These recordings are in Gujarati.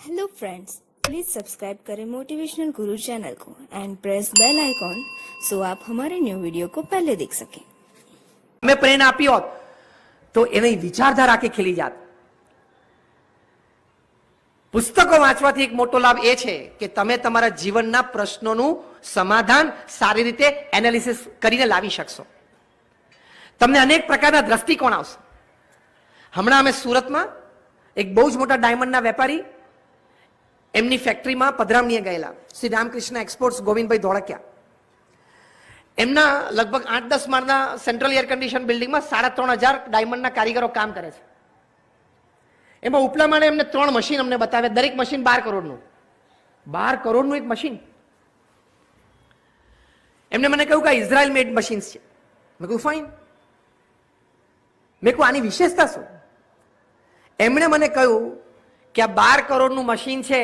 हेलो फ्रेंड्स, प्लीज सब्सक्राइब करें मोटिवेशनल गुरु चैनल को एंड प्रेस बेल आइकॉन सो आप हमारे न्यू वीडियो को पहले देख सकें। मैं प्रेरणा આપી હોત તો એની વિચારધારા આખી ખીલી જાત। પુસ્તકો વાંચવાથી એક મોટો લાભ એ છે કે તમે તમારા જીવનના પ્રશ્નોનું સમાધાન સારી રીતે એનાલિસિસ કરીને લાવી શકશો। તમને અનેક પ્રકારના દ્રષ્ટિકોણ આવશે। હમણાં અમે સુરતમાં એક બહુ જ મોટા ડાયમંડના વેપારી એમની ફેક્ટરીમાં પધરામણીએ ગયેલા, શ્રી રામકૃષ્ણ એક્સપોર્ટ્સ ગોવિંદભાઈ ધોળકિયા। એમના લગભગ 8-10 માળના સેન્ટ્રલ એર કન્ડિશન બિલ્ડિંગમાં 3,500 ડાયમંડના કારીગરો કામ કરે છે। એમાં ઉપલા માળે એમને 3 મશીન અમને બતાવ્યા, દરેક મશીન 12 કરોડનું। 12 કરોડનું એક મશીન। એમને મને કહ્યું કે ઇઝરાયલ મેડ મશીન્સ છે। મેં કહ્યું ફાઇન। મેં કહ્યું આની વિશેષતા શું? એમણે મને કહ્યું કે આ 12 કરોડનું મશીન છે,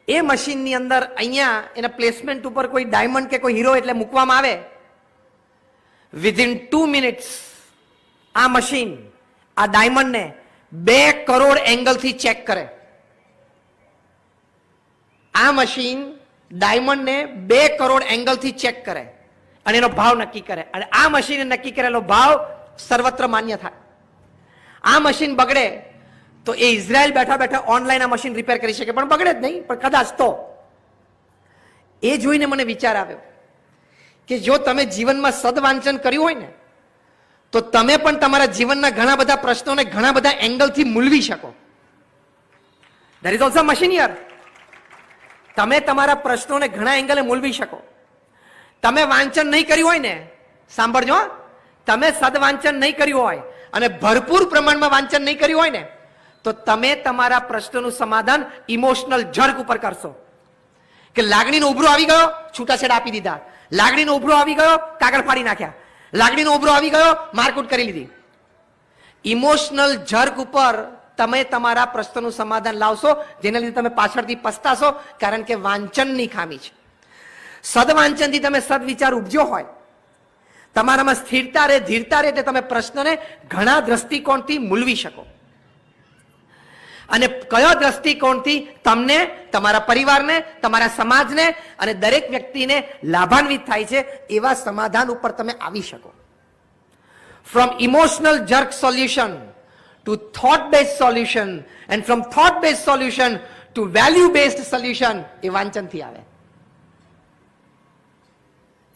એ મશીનની અંદર અહીંયા એના પ્લેસમેન્ટ ઉપર કોઈ ડાયમંડ કે કોઈ હીરો એટલે મૂકવામાં આવે, વિધિન 2 મિનિટ્સ આ મશીન આ ડાયમંડને 2 કરોડ એંગલથી ચેક કરે। આ મશીન ડાયમંડને 2 કરોડ એંગલથી ચેક કરે અને એનો ભાવ નક્કી કરે, અને આ મશીને નક્કી કરેલો ભાવ સર્વત્ર માન્ય થાય। આ મશીન બગડે તો એ ઇઝરાયલ બેઠા બેઠા ઓનલાઈન આ મશીન રિપેર કરી શકે, પણ બગડે જ નહીં, પણ કદાચ તો। એ જોઈને મને વિચાર આવ્યો કે જો તમે જીવનમાં સદવાંચન કર્યું હોય ને તો તમે પણ તમારા જીવનના ઘણા બધા પ્રશ્નોને ઘણા બધા એંગલથી મૂલવી શકો। There is also machine here. તમે તમારા પ્રશ્નોને ઘણા એંગલે મૂલવી શકો। તમે વાંચન નહીં કર્યું હોય ને, સાંભળજો, તમે સદવાંચન નહીં કર્યું હોય અને ભરપૂર પ્રમાણમાં વાંચન નહીં કર્યું હોય ને તો તમે તમારા પ્રશ્નોનું સમાધાન ઇમોશનલ જર્ક ઉપર કરશો કે લાગણીનો ઉભરો આવી ગયો, છૂટાછેડા આપી દીધા, લાગણીનો ઉભરો આવી ગયો, કાગળ ફાડી નાખ્યા, લાગણીનો ઉભરો આવી ગયો, મારકૂટ કરી લીધી। ઇમોશનલ જર્ક ઉપર તમે તમારા પ્રશ્નોનું સમાધાન લાવશો, જેના લીધે તમે પાછળથી પસ્તાશો, કારણ કે વાંચનની ખામી છે। સદવાંચનથી તમે સદવિચાર ઉપજ્યો હોય, તમારામાં સ્થિરતા રહે, ધીરતા રહે, એટલે તમે પ્રશ્નને ઘણા દ્રષ્ટિકોણથી મૂલવી શકો। અને કયો દ્રષ્ટિકોણથી તમને, તમારા પરિવારને, તમારા સમાજને અને દરેક વ્યક્તિને લાભાન્વિત થાય છે, એવા સમાધાન ઉપર તમે આવી શકો। From emotional jerk solution to thought based solution and from thought based solution to value based solution એ વાંચનથી આવે,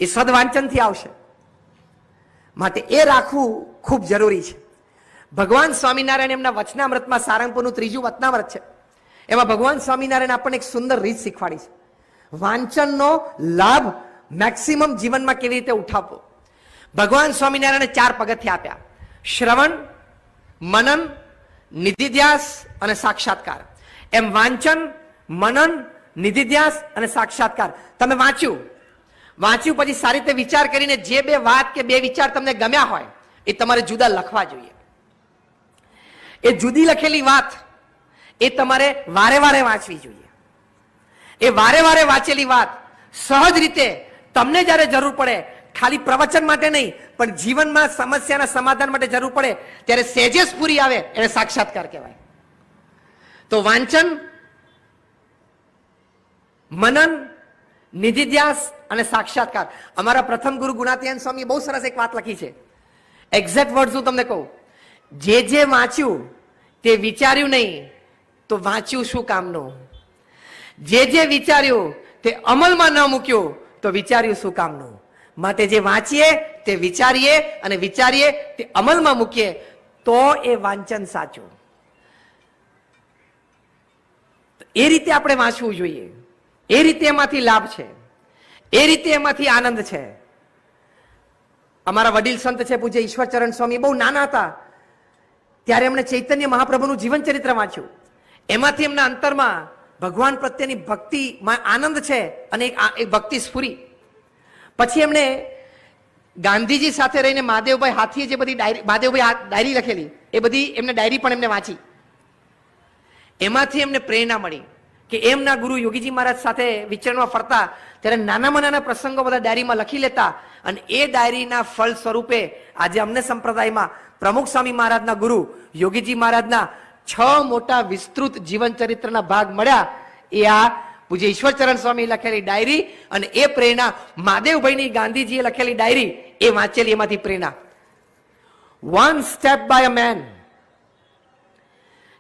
એ સદવાંચનથી આવશે। માટે એ રાખવું ખૂબ જરૂરી છે। ભગવાન સ્વામિનારાયણ એમના વચનામૃતમાં સારંગપુરનું 3જું વચનામૃત છે, એમાં ભગવાન સ્વામિનારાયણ આપણને એક સુંદર રીત શીખવાડી છે, વાંચનનો લાભ મેક્સિમમ જીવનમાં કેવી રીતે ઉઠાવવો। ભગવાન સ્વામિનારાયણે 4 પગથિયા આપ્યા: શ્રવણ, મનન, નિધિધ્યાસ અને સાક્ષાત્કાર। એમ વાંચન, મનન, નિધિધ્યાસ અને સાક્ષાત્કાર તમે વાંચ્યું પછી સારી રીતે વિચાર કરીને જે 2 વાત કે 2 વિચાર તમને ગમ્યા હોય એ તમારે જુદા લખવા જોઈએ। એ જુદી લખેલી વાત એ તમારે વારે વારે વાંચવી જોઈએ। એ વારે વારે વાંચેલી વાત સહજ રીતે તમને જ્યારે જરૂર પડે, ખાલી પ્રવચન માટે નહીં પણ જીવનમાં સમસ્યાના સમાધાન માટે જરૂર પડે ત્યારે સહેજે સ્ફૂરી આવે, એને સાક્ષાત્કાર કહેવાય। તો વાંચન, મનન, નિધિધ્યાસ અને સાક્ષાત્કાર। અમારા પ્રથમ ગુરુ ગુણાતીયન સ્વામીએ બહુ સરસ એક વાત લખી છે, એક્ઝેક્ટ વર્ડ હું તમને કહું: જે વાંચ્યું તે વિચાર્યું નહીં તો વાંચ્યું શું કામનું? જે વિચાર્યું તે અમલમાં ન મૂક્યું તો વિચાર્યું શું કામનું? માટે જે વાંચીએ તે વિચારીએ અને વિચારીએ તે અમલમાં મૂકીએ તો એ વાંચન સાચું। એ રીતે આપણે વાંચવું જોઈએ, એ રીતે એમાંથી લાભ છે, એ રીતે એમાંથી આનંદ છે। અમારા વડીલ સંત છે પૂજ્ય ઈશ્વરચરણ સ્વામી, બહુ નાના હતા ત્યારે એમણે ચૈતન્ય મહાપ્રભુનું જીવન ચરિત્ર વાંચ્યું, એમાંથી એમના અંતરમાં ભગવાન પ્રત્યેની ભક્તિમાં આનંદ છે અને એક ભક્તિ સ્ફુરી। પછી એમણે ગાંધીજી સાથે રહીને મહાદેવભાઈ હાથીએ જે બધી મહાદેવભાઈ ડાયરી લખેલી એ બધી એમને ડાયરી પણ એમને વાંચી, એમાંથી એમને પ્રેરણા મળી કે એમના ગુરુ યોગીજી મહારાજ સાથે વિચરણમાં ફરતા ત્યારે નાનામાં નાના પ્રસંગો બધા ડાયરીમાં લખી લેતા, અને એ ડાયરીના ફળ સ્વરૂપે આજે અમને સંપ્રદાયમાં પ્રમુખ સ્વામી મહારાજના ગુરુ યોગીજી મહારાજના 6 મોટા વિસ્તૃત જીવન ચરિત્રના ભાગ મળ્યા એ આ પૂજ્ય ઈશ્વરચરણ સ્વામી લખેલી ડાયરી અને એ પ્રેરણા મહાદેવભાઈની ગાંધીજીએ લખેલી ડાયરી એ વાંચેલી, એમાંથી પ્રેરણા. One step by a man.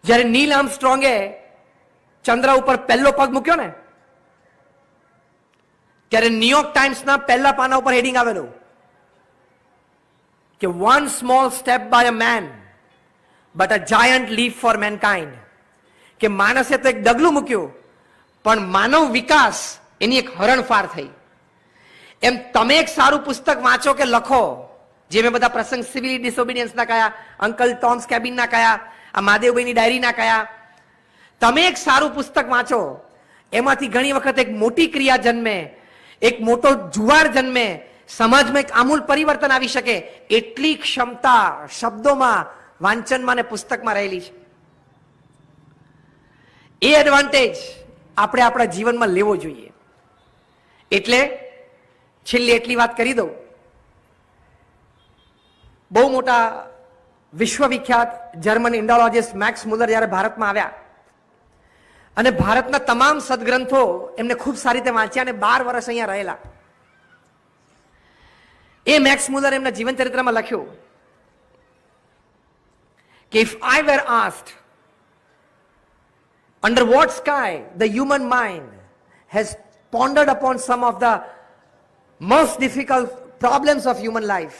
જ્યારે નીલ આર્મસ્ટ્રોંગે ચંદ્ર ઉપર પહેલો પગ મૂક્યો ને ત્યારે ન્યુયોર્ક ટાઈમ્સના પહેલા પાના ઉપર હેડિંગ આવેલું કે one small step by a man but a giant leap for mankind. કે માણસે તો એક ડગલું મૂક્યું પણ માનવ વિકાસ એની એક હરણફાર થઈ. એમ તમે એક સારું પુસ્તક વાંચો કે લખો, જે મેં બધા પ્રસંગ સિવિલ ડિસઓબિડિયન્સના કયા, અંકલ ટોમ્સ કેબિનના કયા, આ મહાદેવભાઈની ડાયરીના કયા, તમે એક સારું પુસ્તક વાંચો, એમાંથી ઘણી વખત એક મોટી ક્રિયા જન્મે, એક મોટો જુવાળ જન્મે, સમાજમાં એક આમૂલ પરિવર્તન આવી શકે એટલી ક્ષમતા શબ્દોમાં, વાંચનમાં ને પુસ્તકમાં રહેલી છે. એ એડવાન્ટેજ આપણે આપણા જીવનમાં લેવો જોઈએ. એટલે છેલ્લી એટલી વાત કરી દઉં, બહુ મોટા વિશ્વવિખ્યાત જર્મન ઇન્ડોલોજિસ્ટ મેક્સ મુલર જ્યારે ભારતમાં આવ્યા અને ભારતના તમામ સદગ્રંથો એમને ખૂબ સારી રીતે વાંચ્યા અને 12 વર્ષ અહીંયા રહેલા, એ મેક્સ મુલર એમના જીવન ચરિત્રમાં લખ્યું કે if I were asked under what sky the human mind has pondered upon some of the most difficult problems of human life,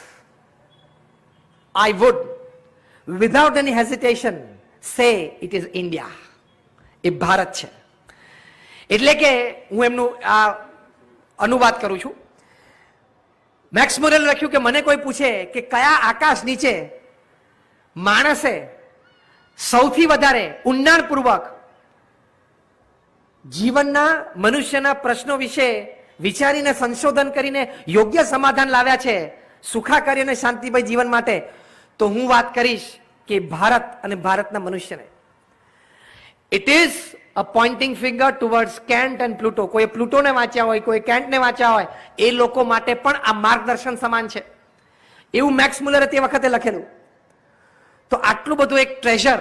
I would without any hesitation say it is India. એ ભારત છે. એટલે કે હું એમનું આ અનુવાદ કરું છું. મેક્સ મુલરે લખ્યું કે મને કોઈ પૂછે કે કયા આકાશ નીચે માણસે સૌથી વધારે ઊંડાણપૂર્વક જીવનના મનુષ્યના પ્રશ્નો વિશે વિચારીને સંશોધન કરીને યોગ્ય સમાધાન લાવ્યા છે સુખાકારી અને શાંતિભાઈ જીવન માટે, તો હું વાત કરીશ કે ભારત અને ભારતના મનુષ્યને. It is a pointing finger towards Kant and Pluto. કોઈ પ્લુટોને વાંચ્યા હોય, કોઈ કેન્ટને વાંચ્યા હોય, એ લોકો માટે પણ આ માર્ગદર્શન સમાન છે, એવું મેક્સ મુલરે તે વખતે લખેલું. તો આટલું બધું એક ટ્રેઝર,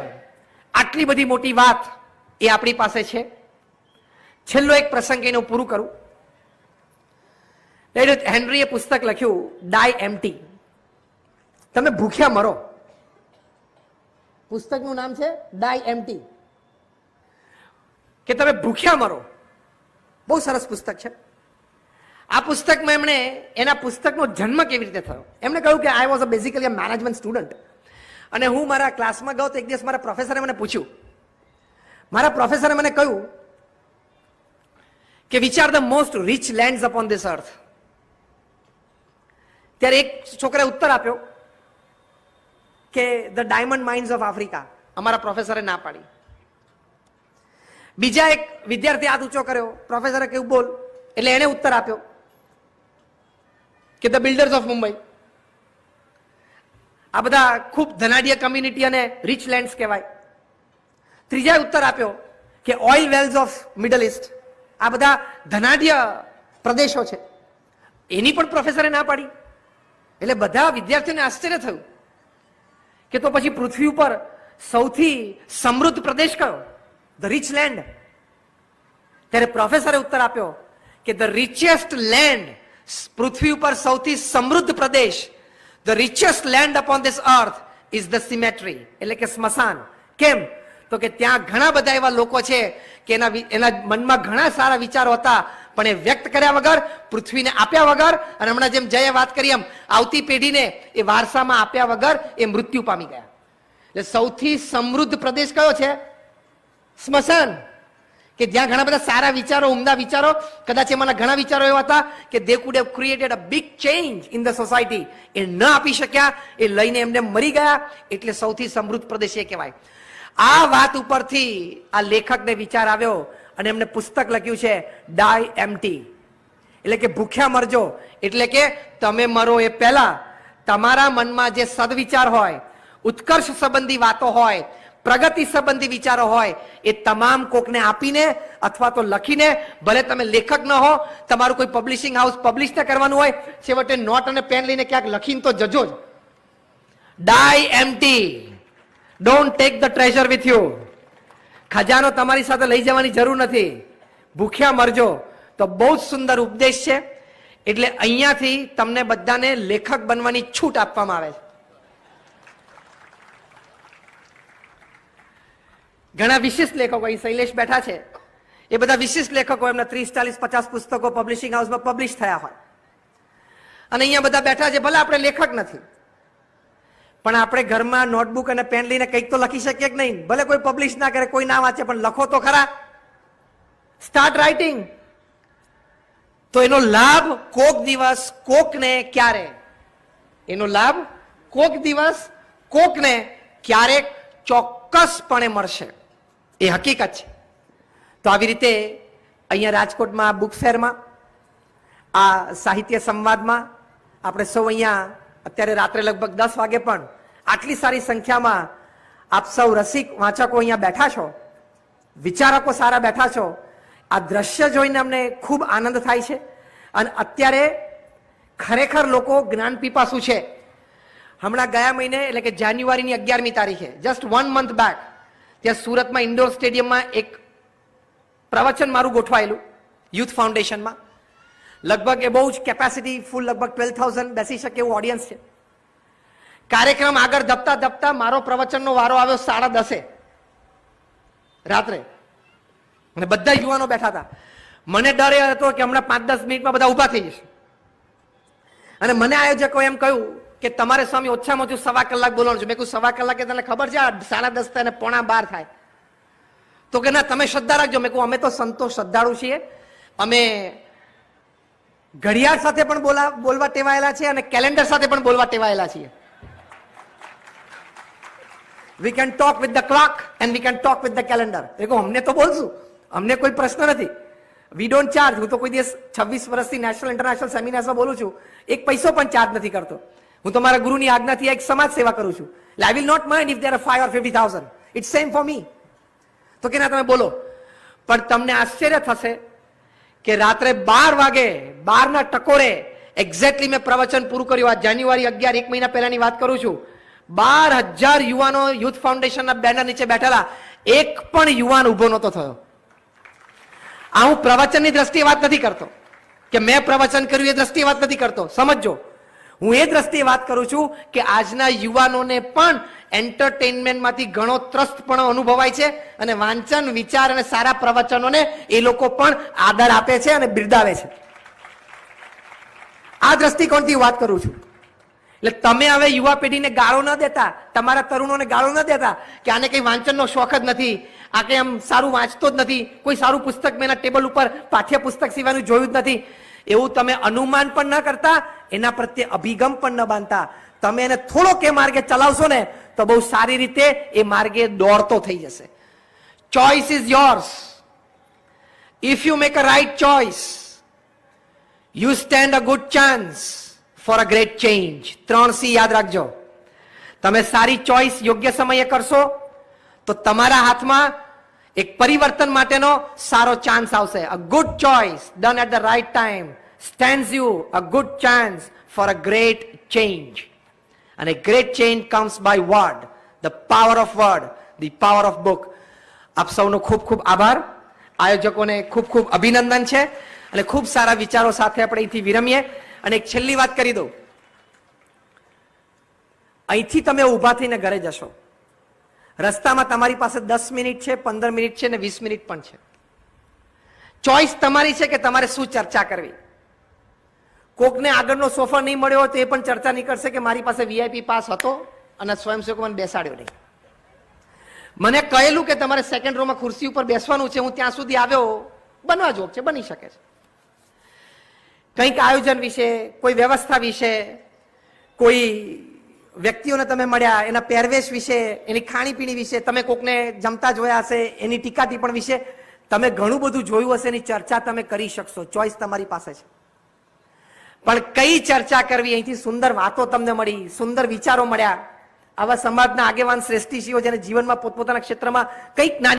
આટલી બધી મોટી વાત એ આપણી પાસે છે. છેલ્લો એક પ્રસંગ એનું પૂરું કરું. હેનરીએ પુસ્તક લખ્યું ડાય એમ્પ્ટી. તમે ભૂખ્યા મરો. પુસ્તકનું નામ છે ડાય એમ્પ્ટી, કે તમે ભૂખ્યા મરો. બહુ સરસ પુસ્તક છે. આ પુસ્તકમાં એમણે એના પુસ્તકનો જન્મ કેવી રીતે થયો એમણે કહ્યું કે I was a basically a management student. અને હું મારા ક્લાસમાં ગયો તો એક દિવસ મારા પ્રોફેસરે મને પૂછ્યું, મારા પ્રોફેસરે મને કહ્યું કે which are the most rich lands upon this અર્થ. ત્યારે એક છોકરાએ ઉત્તર આપ્યો કે the diamond mines of Africa. અમારા પ્રોફેસરે ના પાડી. બીજા એક વિદ્યાર્થી હાથ ઊંચો કર્યો, પ્રોફેસરે કહ્યું બોલ, એટલે એને ઉત્તર આપ્યો કે ધ બિલ્ડર્સ ઓફ મુંબઈ. આ બધા ખૂબ ધનાઢ્ય કમ્યુનિટી અને રિચ લેન્ડ્સ કહેવાય. ત્રીજાએ ઉત્તર આપ્યો કે oil wells of Middle East. આ બધા ધનાઢ્ય પ્રદેશો છે. એની પણ પ્રોફેસરે ના પાડી. એટલે બધા વિદ્યાર્થીઓને આશ્ચર્ય થયું કે તો પછી પૃથ્વી ઉપર સૌથી સમૃદ્ધ પ્રદેશ કયો? The rich land. ત્યારે પ્રોફેસરે ઉત્તર આપ્યો કે ધ રિચેસ્ટ લેન્ડ, પૃથ્વી ઉપર સૌથી સમૃદ્ધ પ્રદેશ, the richest land upon this earth is the symmetry, એટલે કે સ્મશાન. કેમ? તો કે ત્યાં ઘણા બધા એવા લોકો છે કે એના મનમાં ઘણા સારા વિચારો હતા પણ એ વ્યક્ત કર્યા વગર, પૃથ્વીને આપ્યા વગર, અને હમણાં જેમ જયે વાત કરી એમ આવતી પેઢીને એ વારસામાં આપ્યા વગર એ મૃત્યુ પામી ગયા. એટલે સૌથી સમૃદ્ધ પ્રદેશ કયો છે? સ્મશાન. કે જ્યાં ઘણા બધા સારા વિચારો, ઉમદા વિચારો, કદાચ એમાંના ઘણા વિચારો એવા હતા કે they could have created a big change in the society, એ ન આપી શક્યા, એ લઈને એમને મરી ગયા. એટલે સૌથી સમૃદ્ધ પ્રદેશ એ કહેવાય. આ વાત ઉપરથી આ લેખકને વિચાર આવ્યો અને એમને પુસ્તક લખ્યું છે ડાય એમ્પ્ટી, એટલે કે ભૂખ્યા મરજો. એટલે કે તમે મરો એ પહેલા તમારા મનમાં જે સદવિચાર હોય, ઉત્કર્ષ સંબંધી વાતો હોય, પ્રગતિ સંબંધી વિચારો હોય, એ તમામ કોકને આપીને અથવા તો લખીને, ભલે તમે લેખક ન હો, તમારું કોઈ પબ્લિશિંગ હાઉસ પબ્લિશ ન કરવાનું હોય, છેવટે નોટ અને પેન લઈને ક્યાંક લખીને તો જજો જ. Die empty. Don't take the treasure with you. ખજાનો તમારી સાથે લઈ જવાની જરૂર નથી. ભૂખ્યા મરજો. તો બહુ જ સુંદર ઉપદેશ છે. એટલે અહીંયાથી તમને બધાને લેખક બનવાની છૂટ આપવામાં આવે છે. ઘણા વિશિષ્ટ લેખકો, અહીં શૈલેષ બેઠા છે, એ બધા વિશિષ્ટ લેખકો, એમના 30, 40, 50 પુસ્તકો પબ્લિશિંગ હાઉસમાં પબ્લિશ થયા હોય. અને અહીંયા બધા બેઠા છે, ભલે આપણે લેખક નથી, પણ આપણે ઘરમાં નોટબુક અને પેન લઈને કંઈક તો લખી શકીએ કે નહીં? ભલે કોઈ પબ્લિશ ના કરે, કોઈ ના વાંચે, પણ લખો તો ખરા. Start writing. તો એનો લાભ કોક દિવસ કોકને ક્યારે, એનો લાભ કોક દિવસ કોકને ક્યારેક ચોક્કસપણે મળશે. એ હકીકત છે. તો આવી રીતે અહીંયા રાજકોટમાં બુક ફેરમાં, આ સાહિત્ય સંવાદમાં આપણે સૌ અહીંયા અત્યારે રાત્રે લગભગ 10 વાગે પણ આટલી સારી સંખ્યામાં આપ સૌ રસિક વાંચકો અહીંયા બેઠા છો, વિચારકો સારા બેઠા છો. આ દ્રશ્ય જોઈને અમને ખૂબ આનંદ થાય છે. અને અત્યારે ખરેખર લોકો જ્ઞાન પીપાસુ છે. હમણાં ગયા મહિને, એટલે કે જાન્યુઆરીની 11મી તારીખે, જસ્ટ 1 month બેક, ત્યાં સુરતમાં ઇન્ડોર સ્ટેડિયમમાં એક પ્રવચન મારું ગોઠવાયેલું યુથ ફાઉન્ડેશનમાં. લગભગ એ બહુ જ કેપેસિટી ફૂલ, લગભગ 12,000 બેસી શકે એવું ઓડિયન્સ છે. કાર્યક્રમ આગળ ધપતા ધપતા મારો પ્રવચનનો વારો આવ્યો 10:30 રાત્રે, અને બધા યુવાનો બેઠા હતા. મને ડર એ હતો કે હમણાં 5-10 મિનિટમાં બધા ઊભા થઈ જશે. અને મને આયોજકો એમ કહ્યું કે તમારે સ્વામી ઓછામાં ઓછું 1.25 કલાક બોલવાનું છે. મેં કહ્યું 1.25 કલાકે તને ખબર છે 10:30 અને 11:45 થાય? તો કે ના, તમે શ્રદ્ધા રાખજો. મેં કહ્યું અમે તો સંતો શ્રદ્ધાળુ છીએ, અમે ઘડિયાળ સાથે પણ બોલવા ટેવાયેલા છીએ અને કેલેન્ડર સાથે પણ બોલવા ટેવાયેલા છીએ. We can talk with the clock and we can talk with the calendar. એ કહું અમને તો બોલશું, અમને કોઈ પ્રશ્ન નથી. We don't charge. હું તો કોઈ દિવસ 26 વર્ષથી નેશનલ ઇન્ટરનેશનલ સેમિનાર્સમાં બોલું છું, એક પૈસો પણ ચાર્જ નથી કરતો. હું તો મારા ગુરુની આજ્ઞાથી એક સમાજ સેવા કરું છું. I will not mind if there are 5 or 50,000. It's same for me. તો કે ના, તમે બોલો. પણ તમને આશ્ચર્ય થશે કે રાત્રે 12 વાગે 12 ટકોરે એક્ઝેક્ટલી મેં પ્રવચન પૂરું કર્યું. આ જાન્યુઆરી 11, 1 મહિના પહેલાની વાત કરું છું. 12,000 યુવાનો યુથ ફાઉન્ડેશનના બેનર નીચે બેઠેલા, એક પણ યુવાન ઉભો નહોતો થયો. આ હું પ્રવચનની દ્રષ્ટિએ વાત નથી કરતો, કે મેં પ્રવચન કર્યું એ દ્રષ્ટિએ વાત નથી કરતો. સમજો, હું એ દ્રષ્ટિએ વાત કરું છું કે આજના યુવાનોને પણ એન્ટરટેનમેન્ટમાંથી ઘણો ત્રસ્તપણો અનુભવાય છે, અને વાંચન, વિચાર અને સારા પ્રવચનોને એ લોકો પણ આદર આપે છે અને બિરદાવે છે. આ દ્રષ્ટિકોણથી વાત કરું છું. એટલે તમે હવે યુવા પેઢીને ગાળો ન દેતા, તમારા તરુણોને ગાળો ન દેતા કે આને કઈ વાંચનનો શોખ જ નથી, આ કઈ આમ સારું વાંચતો જ નથી, કોઈ સારું પુસ્તક મેં એના ટેબલ ઉપર પાઠ્યપુસ્તક સિવાયનું જોયું જ નથી, એવું તમે અનુમાન પણ ન કરતા, એના પ્રત્યે અભિગમ પણ ન બાંધતા. તમે એને થોડોક એ માર્ગે ચલાવશો ને તો બહુ સારી રીતે એ માર્ગે દોડતો થઈ જશે. Choice is yours. If you make a right choice, you stand a good chance for a great change. 3C યાદ રાખજો. તમે સારી ચોઇસ યોગ્ય સમયે કરશો તો તમારા હાથમાં એક પરિવર્તન માટેનો સારો ચાન્સ આવશે. A good choice done at the right time stands you a good chance for a great change. And a great change comes by word, the power of word, the power of book. આપ સૌનો ખૂબ ખૂબ આભાર. આયોજકોને ખૂબ ખૂબ અભિનંદન છે, અને ખૂબ સારા વિચારો સાથે આપણે અહીંથી વિરમીએ. અને એક છેલ્લી વાત કરી દઉં. અહીંથી તમે ઊભા થઈને ઘરે જશો, રસ્તામાં તમારી પાસે 10 મિનિટ છે, 15 મિનિટ છે ને 20 મિનિટ પણ છે. ચોઇસ તમારી છે કે તમારે શું ચર્ચા કરવી. કોકને આગળનો સોફા નહીં મળ્યો હોય તો એ પણ ચર્ચા નહીં કરશે કે મારી પાસે વીઆઈપી પાસ હતો અને સ્વયંસેવકો મને બેસાડ્યો નહીં. મને કહેલું કે તમારે સેકન્ડ રોમાં ખુરશી ઉપર બેસવાનું છે, હું ત્યાં સુધી આવ્યો, બનવા જોગ છે, બની શકે છે. કંઈક આયોજન વિશે, કોઈ વ્યવસ્થા વિશે, કોઈ વ્યક્તિઓને તમે મળ્યા એના પહેરવેશ વિશે, એની ખાણીપીણી વિશે, તમે કોકને જમતા જોયા હશે એની ટીકા ટિપ્પણ વિશે તમે ઘણું બધું જોયું હશે, એની ચર્ચા તમે કરી શકશો. ચોઇસ તમારી પાસે છે. પણ કઈ ચર્ચા કરવી? અહીંથી સુંદર વાતો તમને મળી, સુંદર વિચારો મળ્યા. આવા સમાજના આગેવાન શ્રેષ્ઠીશીઓ જેને જીવનમાં પોતપોતાના ક્ષેત્રમાં કંઈક નાની